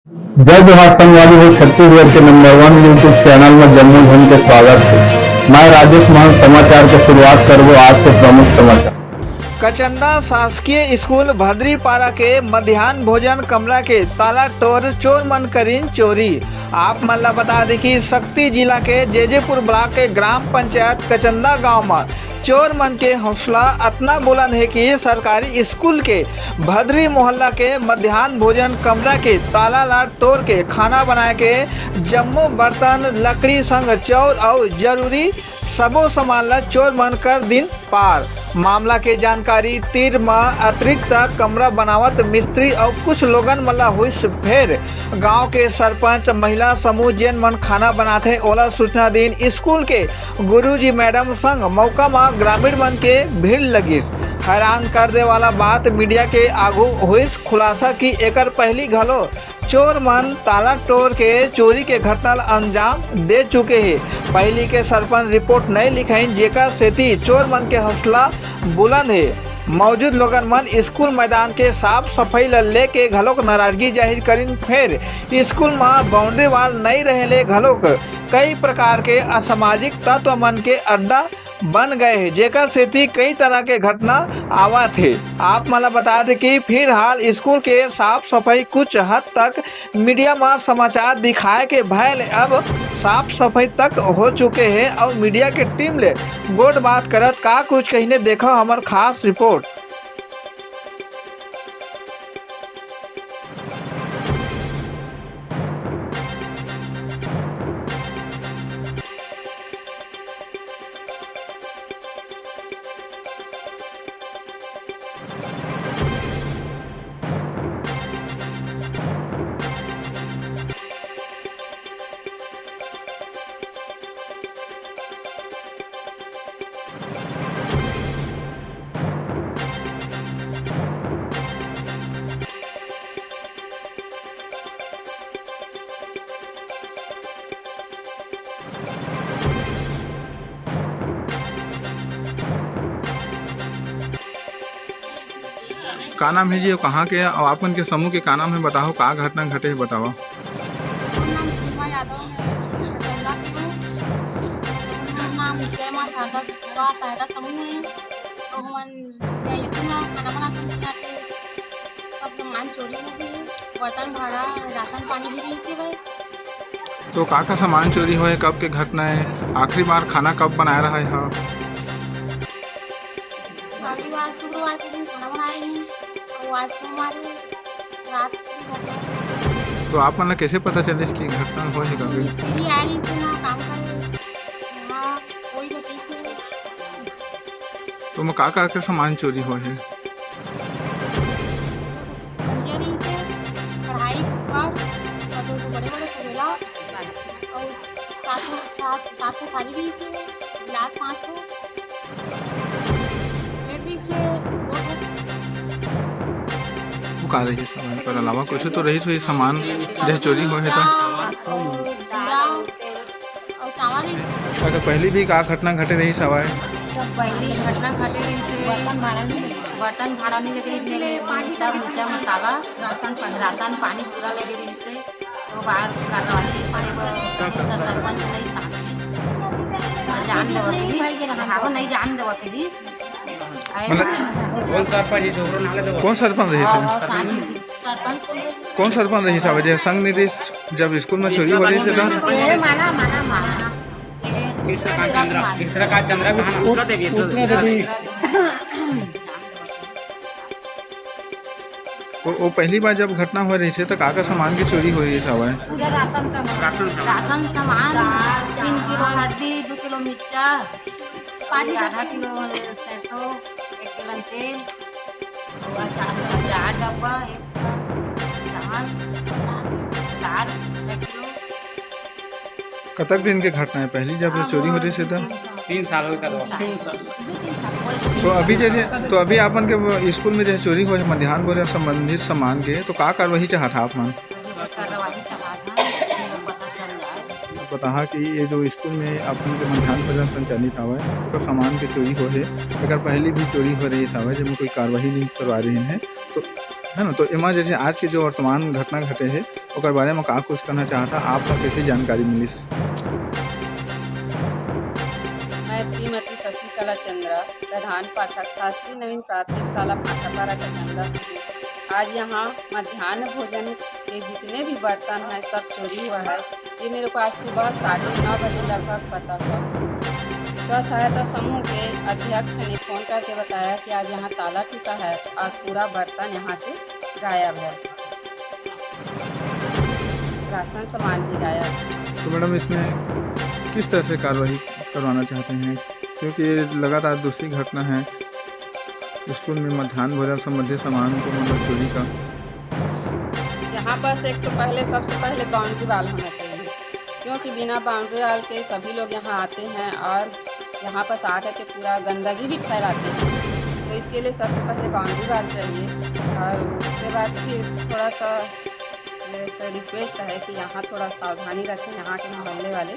जय जोहार संगवारी हो छत्तीसगढ़ के नंबर 1 यूट्यूब चैनल में जम्मू धन के स्वागत है। मैं राजेश मान समाचार की शुरुआत करबो आज के प्रमुख समाचार। कचंदा शासकीय स्कूल भद्रीपारा के मध्याह्न भोजन कमरा के ताला तोड़ चोर मन करीन चोरी। आप मन ला बता दें कि शक्ति जिला के जेजेपुर ब्लॉक के ग्राम पंचायत कचंदा गांव में चोर मन के हौसला इतना बुलंद है कि सरकारी स्कूल के भद्री मोहल्ला के मध्याह्न भोजन कमरा के ताला ला तोड़ के खाना बनाए के जम्मू बर्तन लकड़ी संग चौर और जरूरी सबो सामान ला चोर मन कर दिन पार। मामला के जानकारी तीर में अतिरिक्त कमरा बनावत मिस्त्री और कुछ लोगन मला हुई फिर गांव के सरपंच महिला समूह जेन मन खाना बनाते ओला सूचना दिन स्कूल के गुरुजी मैडम संग मौका में ग्रामीण मन के भीड़ लगिस। हैरान कर दे वाला बात मीडिया के आगू हुई खुलासा की एकर पहली घलो चोर मन ताला तोड़ के चोरी के घटना अंजाम दे चुके हैं। पहली के सरपंच रिपोर्ट नहीं लिखाइन जेकर सेती चोर मन के हौसला बुलंद है। मौजूद लोगन मन स्कूल मैदान के साफ सफाई ला लेके घलोक नाराजगी जाहिर करिन। फिर स्कूल में बाउंड्री वाल नहीं रहले घलोक कई प्रकार के असामाजिक तत्व मन के अड्डा बन गए हैं जेकर सेती कई तरह के घटना आवा थे। आप मला बता दें कि फिलहाल स्कूल के साफ सफाई कुछ हद तक मीडिया में समाचार दिखाए के भयल अब साफ सफाई तक हो चुके हैं और मीडिया के टीम ले गोट बात करत का कुछ कहने देखो हमार खास रिपोर्ट। का नाम है जी और कहाँ के और आपन के समूह के का नाम है बताओ का घटना घटे है बताओ। नाम सीमा यादव है कचंदा की हूँ। तो नाम जय माँ शारदा सहायता समूह है। तो हम स्कूल में खाना बनाते हैं के सब सामान चोरी हो गई है। बर्तन भाड़ा राशन पानी भी रही से भाई। तो का सामान चोरी हुए कब के घटना है आखिरी बार खाना कब बनाया रहा है। आखिरी बार शुक्रवार के दिन खाना बना रही हूँ और आज सोमवार रात की घटना है। तो आप मन कैसे पता चले इसकी घटना हुआ है कभी। मिस्त्री आए रही से ना काम करे हाँ कोई बताई से। तो मैं का सामान चोरी हुआ है। पंजरी से कढ़ाई कुकर और दो बड़े बड़े तवेला और सात थाली रही से गिलास 5 प्लेट रही से 2 वो का रही सामान पर अलावा कुछ तो रही हुई सामान जैसे चोरी हुआ है। तो जीरा और चावल रही से। अगर पहले भी का घटना घटे रही सवाए सब पहली घटना घटे रही से बर्तन भाड़ा नहीं लगे रही मिर्चा मुर्चा मसाला राशन पानी पूरा लगे रही से। तो बाहर कार्रवाई करे सरपंच नहीं जान देव नहीं जान देव के कौन सरपंच रही कौन सरपंच रही साहब जैसे संघ निर्देश जब स्कूल में चोरी हो रही थी तो वो पहली बार जब घटना हो रही थी तो का सामान की चोरी हो रही है साहब। पूरा राशन सामान 3 किलो हल्दी 2 किलो मिर्चा आधा किलो सरसों 1 किलो तेल 4 डब्बा 1 चावल 4 किलो। कतक दिन के घटना है पहली जब चोरी हो रही थी तो 3 साल हो तो अभी जैसे तो अभी आपन के स्कूल में जैसे चोरी हो मध्याह्न भोजन संबंधित सामान के तो का कार्रवाई चाहता आप मन पता कि ये जो स्कूल में अपन के मध्याह्न भोजन संचालित हवा तो सामान के चोरी हो है अगर पहले भी चोरी हो रही है जिसमें कोई कार्रवाई नहीं करवा रही है तो है ना। तो एमा जैसे आज की जो वर्तमान घटना घटे है ओकर बारे में का कुछ कहना चाहता आप लोग कैसे जानकारी मिलिस। मैं श्रीमती शशिकला चंद्रा, प्रधान पाठक, शासकीय नवीन प्राथमिक शाला भाटापारा का चंदा से। आज यहाँ मध्याह्न भोजन के जितने भी बर्तन हैं सब चोरी हुआ है। ये मेरे को आज सुबह 9:30 बजे लगभग पता हुआ। स्व सहायता समूह के अध्यक्ष ने फ़ोन करके बताया कि आज यहाँ ताला टूटा है और पूरा बर्तन यहाँ से गायब है, राशन सामान भी गायब। तो मैडम इसमें किस तरह से कार्रवाई करवाना चाहते हैं, क्योंकि लगातार दूसरी घटना है स्कूल में मध्याह्न भोजन संबंधी सामान को मतलब चोरी का। यहाँ बस एक तो सबसे पहले बाउंड्री वाल होना चाहिए, क्योंकि बिना बाउंड्री वाल के सभी लोग यहाँ आते हैं और यहाँ पर आकर के पूरा गंदगी भी फैलाते हैं। तो इसके लिए सबसे पहले बाउंड्री वाल चाहिए और उसके बाद फिर थोड़ा सा मेरे से रिक्वेस्ट है कि यहाँ थोड़ा सावधानी रखें, यहाँ के मोहल्ले वाले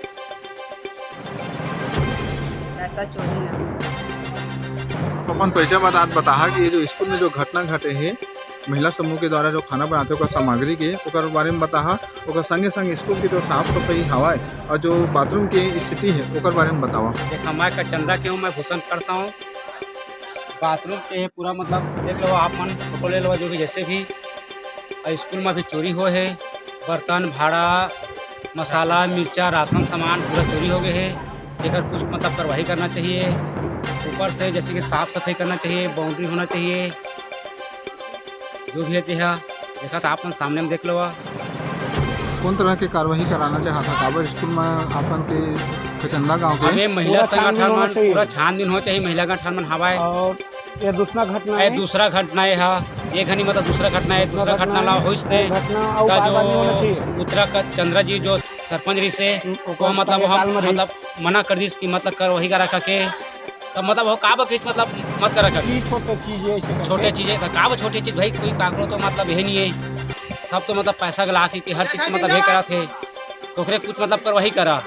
ऐसा चोरी ना हो। अपन पैसा बता कि ये जो स्कूल में जो घटना घटे है महिला समूह के द्वारा जो खाना बनाते ओकर सामग्री के ओकर बारे में बता, ओकर संगे संग स्कूल की जो साफ सफाई हवाए और जो बाथरूम की स्थिति है ओकर बारे में बतावा। एक हमारे का चंदा क्यों मैं भूषण करता हूँ बाथरूम के पूरा मतलब देख लो आप मन फोटो ले लो, जो भी जैसे भी स्कूल में भी चोरी हो है, बर्तन भाड़ा मसाला मिर्चा राशन सामान पूरा चोरी हो गए है। एक कुछ मतलब कार्रवाई करना चाहिए, ऊपर से जैसे कि साफ़ सफाई करना चाहिए, बाउंड्री होना चाहिए, जो भी है देखा था आपन सामने में देख लो। कौन तरह के कार्रवाई कराना चाहता काबर स्कूल में आपन के कचंदा गांव के अबे महिला संगठन में पूरा छानबीन हो चाहिए, महिला संगठन में हवाए। और ये दूसरा घटना है ये घनी मतलब दूसरा घटना है, दूसरा घटना ला होइसते का जो उत्तराखंड चंद्रा जी जो सरपंच जी से वो मतलब हम मतलब मना कर दी कि मतलब कर वही का रखा के तो मतलब वो का बकिस मतलब मत कर रखा छोटे चीज़ें तो का छोटी चीज़ भाई कोई काकरो तो मतलब यही नहीं है, सब तो मतलब पैसा गला के हर चीज़ मतलब ये करा थे तो कुछ मतलब कर वही करा।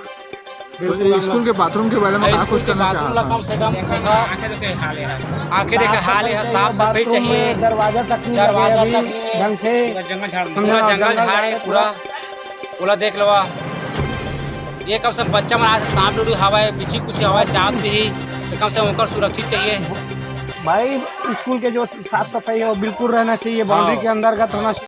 तो स्कूल के बाथरूम के बारे में कुछ करना चाहता कम से कम आंखें देखे हाल है, साफ सफाई चाहिए, दरवाजा तक ढंग से जंगल झाड़ पूरा देख लो। ये कम से बच्चा में आज सांप डूडू हवा पीछे कुछ हवा चाप भी कम से कम सुरक्षित चाहिए भाई। स्कूल के जो साफ सफाई है वो बिल्कुल रहना चाहिए, बाउंड्री के अंतर्गत होना चाहिए।